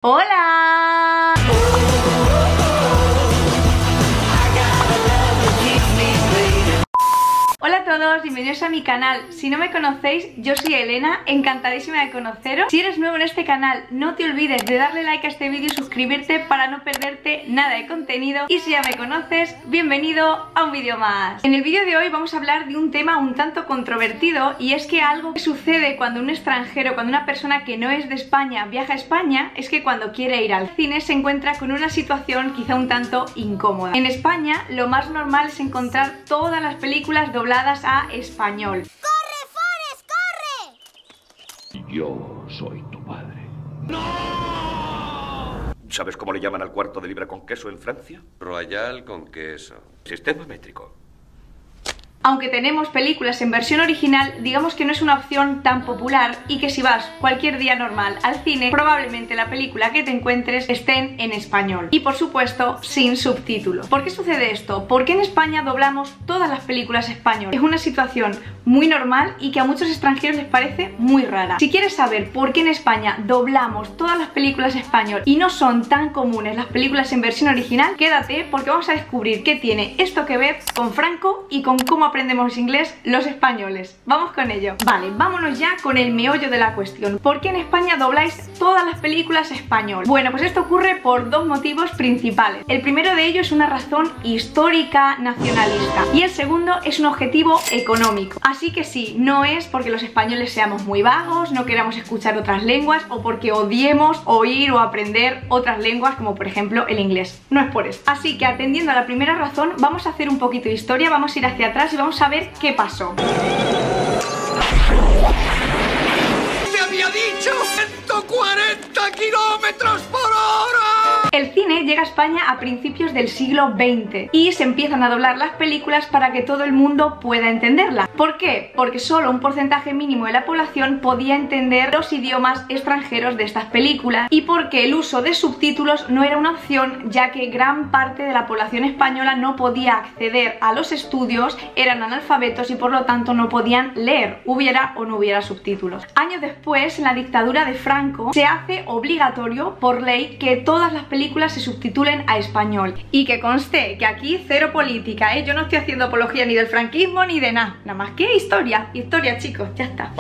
¡Hola! Hola a todos, bienvenidos a mi canal. Si no me conocéis, yo soy Elena, encantadísima de conoceros. Si eres nuevo en este canal, no te olvides de darle like a este vídeo y suscribirte para no perderte nada de contenido. Y si ya me conoces, bienvenido a un vídeo más. En el vídeo de hoy vamos a hablar de un tema un tanto controvertido, y es que algo que sucede cuando un extranjero, cuando una persona que no es de España viaja a España, es que cuando quiere ir al cine se encuentra con una situación quizá un tanto incómoda. En España lo más normal es encontrar todas las películas dobladas a español. ¡Corre, Forrest, corre! Yo soy tu padre. ¡No! ¿Sabes cómo le llaman al cuarto de libra con queso en Francia? Royal con queso. Sistema métrico. Aunque tenemos películas en versión original, digamos que no es una opción tan popular, y que si vas cualquier día normal al cine, probablemente la película que te encuentres estén en español. Y por supuesto, sin subtítulos. ¿Por qué sucede esto? Porque en España doblamos todas las películas españolas. Es una situación muy normal y que a muchos extranjeros les parece muy rara. Si quieres saber por qué en España doblamos todas las películas español y no son tan comunes las películas en versión original, quédate porque vamos a descubrir qué tiene esto que ver con Franco y con cómo aprendemos inglés los españoles. Vamos con ello. Vale, vámonos ya con el meollo de la cuestión. ¿Por qué en España dobláis todas las películas español? Bueno, pues esto ocurre por dos motivos principales. El primero de ellos es una razón histórica nacionalista y el segundo es un objetivo económico. Así que sí, no es porque los españoles seamos muy vagos, no queramos escuchar otras lenguas o porque odiemos oír o aprender otras lenguas como por ejemplo el inglés. No es por eso. Así que atendiendo a la primera razón, vamos a hacer un poquito de historia, vamos a ir hacia atrás y vamos a ver qué pasó. ¡Te había dicho! ¡140 kilómetros por hora! El cine llega a España a principios del siglo XX y se empiezan a doblar las películas para que todo el mundo pueda entenderlas. ¿Por qué? Porque solo un porcentaje mínimo de la población podía entender los idiomas extranjeros de estas películas, y porque el uso de subtítulos no era una opción, ya que gran parte de la población española no podía acceder a los estudios, eran analfabetos y por lo tanto no podían leer, hubiera o no hubiera subtítulos. Años después, en la dictadura de Franco, se hace obligatorio por ley que todas las películas se subtitulen a español. Y que conste que aquí cero política, ¿eh? Yo no estoy haciendo apología ni del franquismo ni de nada más que historia, chicos, ya está.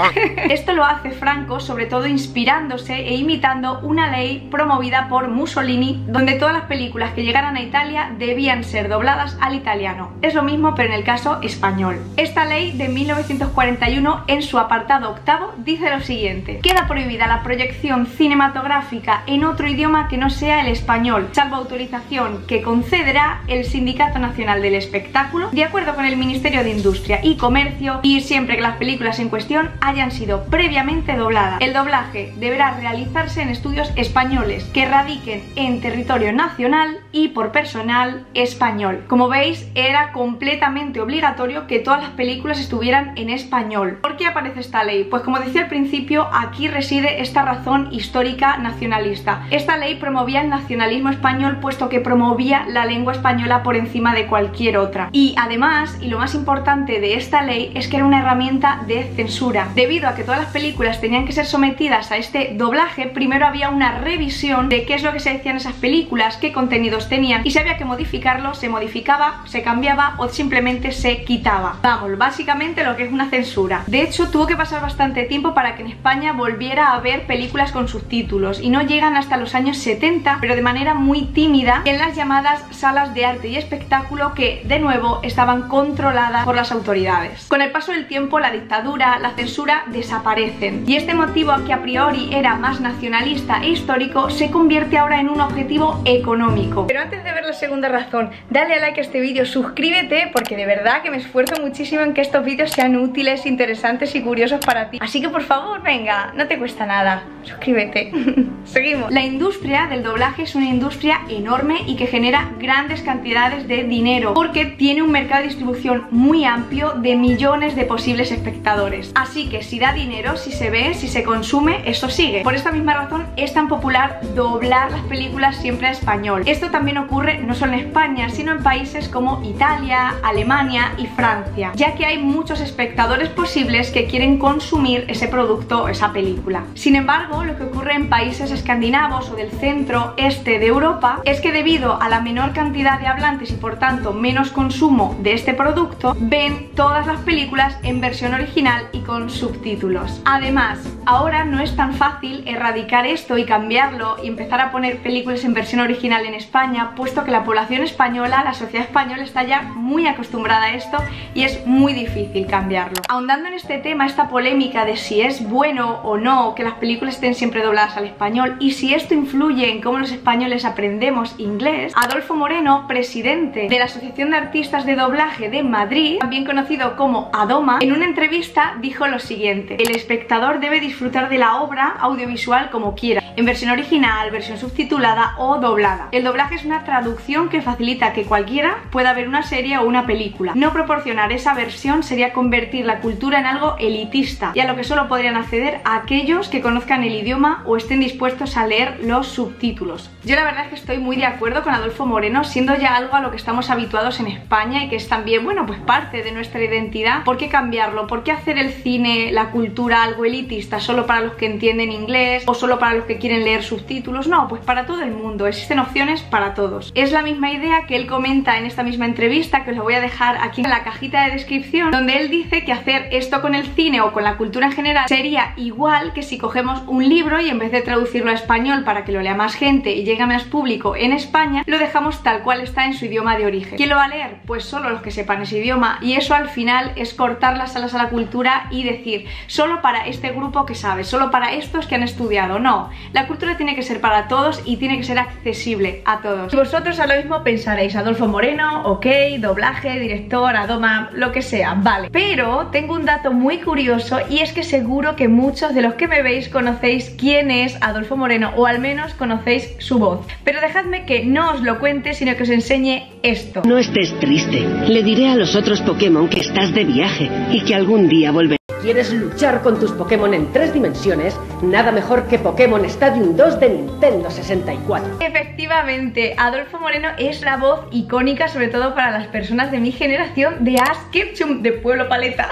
Esto lo hace Franco sobre todo inspirándose e imitando una ley promovida por Mussolini, donde todas las películas que llegaran a Italia debían ser dobladas al italiano. Es lo mismo pero en el caso español. Esta ley de 1941 en su apartado octavo dice lo siguiente: queda prohibida la proyección cinematográfica en otro idioma que no sea el español, salvo autorización que concederá el Sindicato Nacional del Espectáculo de acuerdo con el Ministerio de Industria y Comercio, y siempre que las películas en cuestión hayan sido previamente dobladas. El doblaje deberá realizarse en estudios españoles que radiquen en territorio nacional y por personal español. Como veis, era completamente obligatorio que todas las películas estuvieran en español. ¿Por qué aparece esta ley? Pues como decía al principio, aquí reside esta razón histórica nacionalista. Esta ley promovía el nacionalismo español, puesto que promovía la lengua española por encima de cualquier otra. Y además, y lo más importante de esta ley, es que era una herramienta de censura. Debido a que todas las películas tenían que ser sometidas a este doblaje, primero había una revisión de qué es lo que se decía en esas películas, qué contenidos tenían, y si había que modificarlo, se modificaba, se cambiaba o simplemente se quitaba. Vamos, básicamente lo que es una censura. De hecho, tuvo que pasar bastante tiempo para que en España volviera a haber películas con subtítulos, y no llegan hasta los años 70, pero de manera muy tímida, en las llamadas salas de arte y espectáculo, que de nuevo estaban controladas por las autoridades. Con el paso del tiempo, la dictadura, la censura desaparecen, y este motivo, que a priori era más nacionalista e histórico, se convierte ahora en un objetivo económico. Pero antes de ver la segunda razón, dale a like a este vídeo, suscríbete, porque de verdad que me esfuerzo muchísimo en que estos vídeos sean útiles, interesantes y curiosos para ti. Así que por favor, venga, no te cuesta nada, suscríbete. Seguimos. La industria del doblaje es una industria industria enorme y que genera grandes cantidades de dinero, porque tiene un mercado de distribución muy amplio de millones de posibles espectadores. Así que si da dinero, si se ve, si se consume, eso sigue. Por esta misma razón es tan popular doblar las películas siempre a español. Esto también ocurre no solo en España, sino en países como Italia, Alemania y Francia, ya que hay muchos espectadores posibles que quieren consumir ese producto o esa película. Sin embargo, lo que ocurre en países escandinavos o del centro-este de Europa es que debido a la menor cantidad de hablantes y por tanto menos consumo de este producto, ven todas las películas en versión original y con subtítulos. Además, ahora no es tan fácil erradicar esto y cambiarlo y empezar a poner películas en versión original en España, puesto que la población española, la sociedad española está ya muy acostumbrada a esto y es muy difícil cambiarlo. Ahondando en este tema, esta polémica de si es bueno o no que las películas estén siempre dobladas al español y si esto influye en cómo los españoles aprendemos inglés, Adolfo Moreno, presidente de la Asociación de Artistas de Doblaje de Madrid, también conocido como ADOMA, en una entrevista dijo lo siguiente: el espectador debe disfrutar de la obra audiovisual como quiera, en versión original, versión subtitulada o doblada. El doblaje es una traducción que facilita que cualquiera pueda ver una serie o una película. No proporcionar esa versión sería convertir la cultura en algo elitista y a lo que solo podrían acceder a aquellos que conozcan el idioma o estén dispuestos a leer los subtítulos. Yo la verdad es que estoy muy de acuerdo con Adolfo Moreno, siendo ya algo a lo que estamos habituados en España y que es también, bueno, pues parte de nuestra identidad. ¿Por qué cambiarlo? ¿Por qué hacer el cine, la cultura algo elitista solo para los que entienden inglés o solo para los que quieren leer subtítulos? No, pues para todo el mundo, existen opciones para todos. Es la misma idea que él comenta en esta misma entrevista, que os lo voy a dejar aquí en la cajita de descripción, donde él dice que hacer esto con el cine o con la cultura en general sería igual que si cogemos un libro y en vez de traducirlo a español para que lo lea más gente y llegue a más público en España, lo dejamos tal cual está en su idioma de origen. ¿Quién lo va a leer? Pues solo los que sepan ese idioma, y eso al final es cortar las alas a la cultura y decir solo para este grupo que sabe, solo para estos que han estudiado. No, la cultura tiene que ser para todos y tiene que ser accesible a todos. Y vosotros a lo mismo pensaréis: Adolfo Moreno, ok, doblaje, director, ADOMA, lo que sea, vale. Pero tengo un dato muy curioso y es que seguro que muchos de los que me veis conocéis quién es Adolfo Moreno, o al menos conocéis su voz. Pero dejadme que no os lo cuente, sino que os enseñe esto. No estés triste. Le diré a los otros Pokémon que estás de viaje y que algún día volverás. ¿Quieres luchar con tus Pokémon en 3 dimensiones? Nada mejor que Pokémon Stadium 2 de Nintendo 64. Efectivamente, Adolfo Moreno es la voz icónica, sobre todo para las personas de mi generación, de Ash Ketchum de Pueblo Paleta.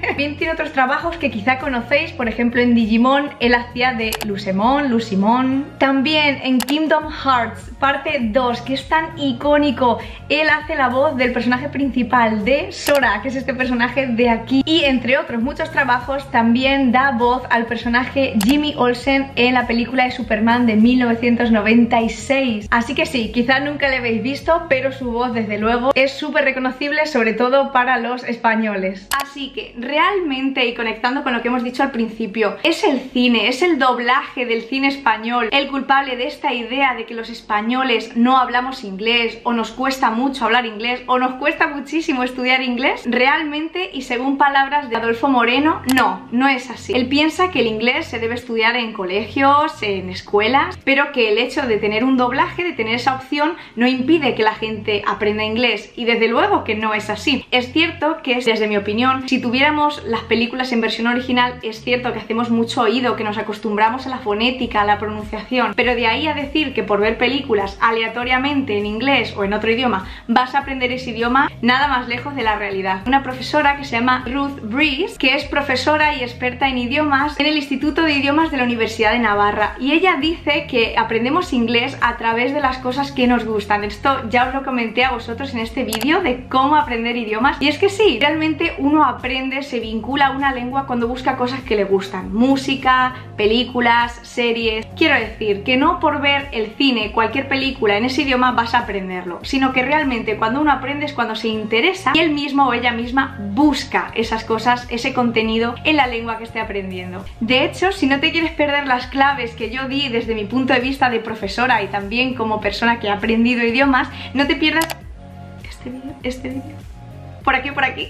También tiene otros trabajos que quizá conocéis, por ejemplo en Digimon él hacía de Lucimon. También en Kingdom Hearts parte 2, que es tan icónico, él hace la voz del personaje principal de Sora, que es este personaje de aquí, y entre otros muchos trabajos también da voz al personaje Jimmy Olsen en la película de Superman de 1996. Así que sí, quizá nunca le habéis visto, pero su voz desde luego es súper reconocible, sobre todo para los españoles. Así que realmente, y conectando con lo que hemos dicho al principio, es el cine, es el doblaje del cine español el culpable de esta idea de que los españoles no hablamos inglés, o nos cuesta mucho hablar inglés, o nos cuesta muchísimo estudiar inglés. Realmente, y según palabras de Adolfo Moreno, no es así. Él piensa que el inglés se debe estudiar en colegios, en escuelas, pero que el hecho de tener un doblaje, de tener esa opción, no impide que la gente aprenda inglés, y desde luego que no es así. Es cierto que, desde mi opinión, si tuviéramos las películas en versión original, es cierto que hacemos mucho oído, que nos acostumbramos a la fonética, a la pronunciación, pero de ahí a decir que por ver películas aleatoriamente en inglés o en otro idioma vas a aprender ese idioma, nada más lejos de la realidad. Una profesora que se llama Ruth Breeze, que es profesora y experta en idiomas en el Instituto de Idiomas de la Universidad de Navarra, y ella dice que aprendemos inglés a través de las cosas que nos gustan. Esto ya os lo comenté a vosotros en este vídeo de cómo aprender idiomas, y es que sí, realmente uno aprende, se vincula a una lengua cuando busca cosas que le gustan: música, películas, series. Quiero decir que no por ver el cine, cualquier película en ese idioma vas a aprenderlo, sino que realmente cuando uno aprende es cuando se interesa y él mismo o ella misma busca esas cosas, ese contenido en la lengua que esté aprendiendo. De hecho, si no te quieres perder las claves que yo di desde mi punto de vista de profesora y también como persona que ha aprendido idiomas, no te pierdas este vídeo. Por aquí,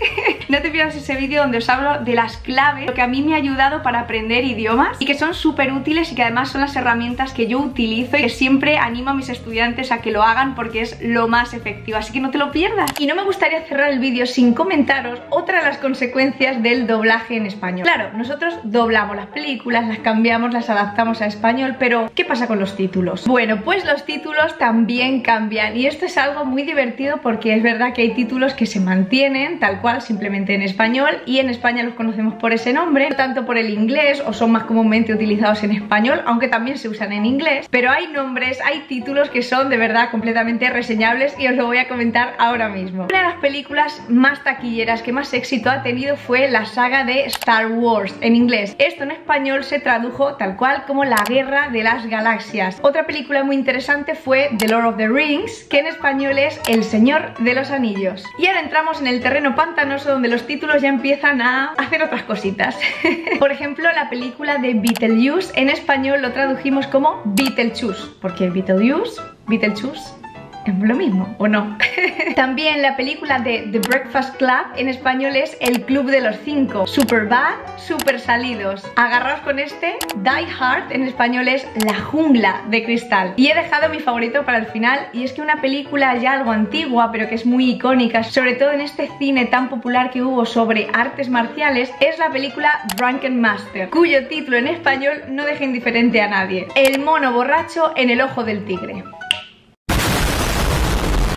No te pierdas ese vídeo donde os hablo de las claves, lo que a mí me ha ayudado para aprender idiomas y que son súper útiles y que además son las herramientas que yo utilizo y que siempre animo a mis estudiantes a que lo hagan porque es lo más efectivo, así que no te lo pierdas. Y no me gustaría cerrar el vídeo sin comentaros otra de las consecuencias del doblaje en español. Claro, nosotros doblamos las películas, las cambiamos, las adaptamos a español, pero ¿qué pasa con los títulos? Bueno, pues los títulos también cambian y esto es algo muy divertido porque es verdad que hay títulos que se mantienen tal cual, simplemente en español, y en España los conocemos por ese nombre, no tanto por el inglés, o son más comúnmente utilizados en español, aunque también se usan en inglés, pero hay nombres, hay títulos que son de verdad completamente reseñables y os lo voy a comentar ahora mismo. Una de las películas más taquilleras que más éxito ha tenido fue la saga de Star Wars en inglés. Esto en español se tradujo tal cual como La Guerra de las Galaxias. Otra película muy interesante fue The Lord of the Rings, que en español es El Señor de los Anillos. Y ahora entramos en el terreno pantanoso donde los títulos ya empiezan a hacer otras cositas. Por ejemplo, la película de Beetlejuice en español lo tradujimos como Beetlejuice, porque Beetlejuice, ¿es lo mismo o no? También la película de The Breakfast Club en español es El Club de los Cinco. Superbad, Super Salidos. Agarraos con este. Die Hard en español es La Jungla de Cristal. Y he dejado mi favorito para el final, y es que una película ya algo antigua pero que es muy icónica, sobre todo en este cine tan popular que hubo sobre artes marciales, es la película Drunken Master, cuyo título en español no deja indiferente a nadie: El mono borracho en el ojo del tigre.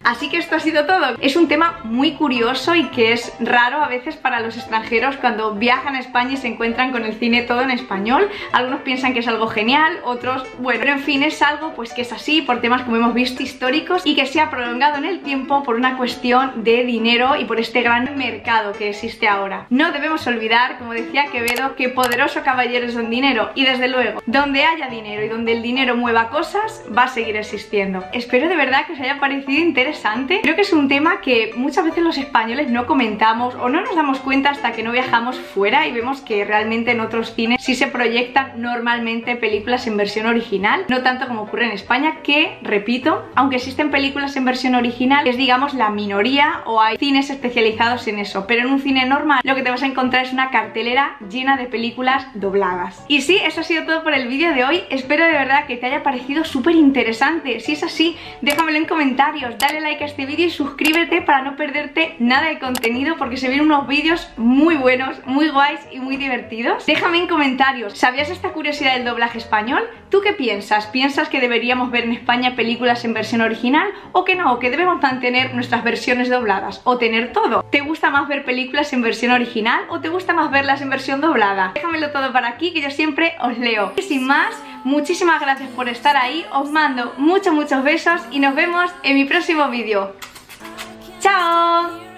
Así que esto ha sido todo. Es un tema muy curioso y que es raro a veces para los extranjeros cuando viajan a España y se encuentran con el cine todo en español. Algunos piensan que es algo genial, otros, bueno, pero en fin, es algo pues que es así por temas, como hemos visto, históricos, y que se ha prolongado en el tiempo por una cuestión de dinero y por este gran mercado que existe ahora. No debemos olvidar, como decía Quevedo, que poderoso caballero es don dinero, y desde luego, donde haya dinero y donde el dinero mueva cosas, va a seguir existiendo. Espero de verdad que os haya parecido interesante. Creo que es un tema que muchas veces los españoles no comentamos o no nos damos cuenta hasta que no viajamos fuera y vemos que realmente en otros cines sí se proyectan normalmente películas en versión original, no tanto como ocurre en España, que, repito, aunque existen películas en versión original, es digamos la minoría, o hay cines especializados en eso, pero en un cine normal lo que te vas a encontrar es una cartelera llena de películas dobladas. Y sí, eso ha sido todo por el vídeo de hoy. Espero de verdad que te haya parecido súper interesante. Si es así, déjamelo en comentarios, dale like a este vídeo y suscríbete para no perderte nada de contenido, porque se vienen unos vídeos muy buenos, muy guays y muy divertidos. Déjame en comentarios, ¿sabías esta curiosidad del doblaje español? ¿Tú qué piensas? ¿Piensas que deberíamos ver en España películas en versión original o que no? ¿O que debemos mantener nuestras versiones dobladas? ¿O tener todo? ¿Te gusta más ver películas en versión original o te gusta más verlas en versión doblada? Déjamelo todo por aquí, que yo siempre os leo. Y sin más, muchísimas gracias por estar ahí, os mando muchos besos y nos vemos en mi próximo vídeo. ¡Chao!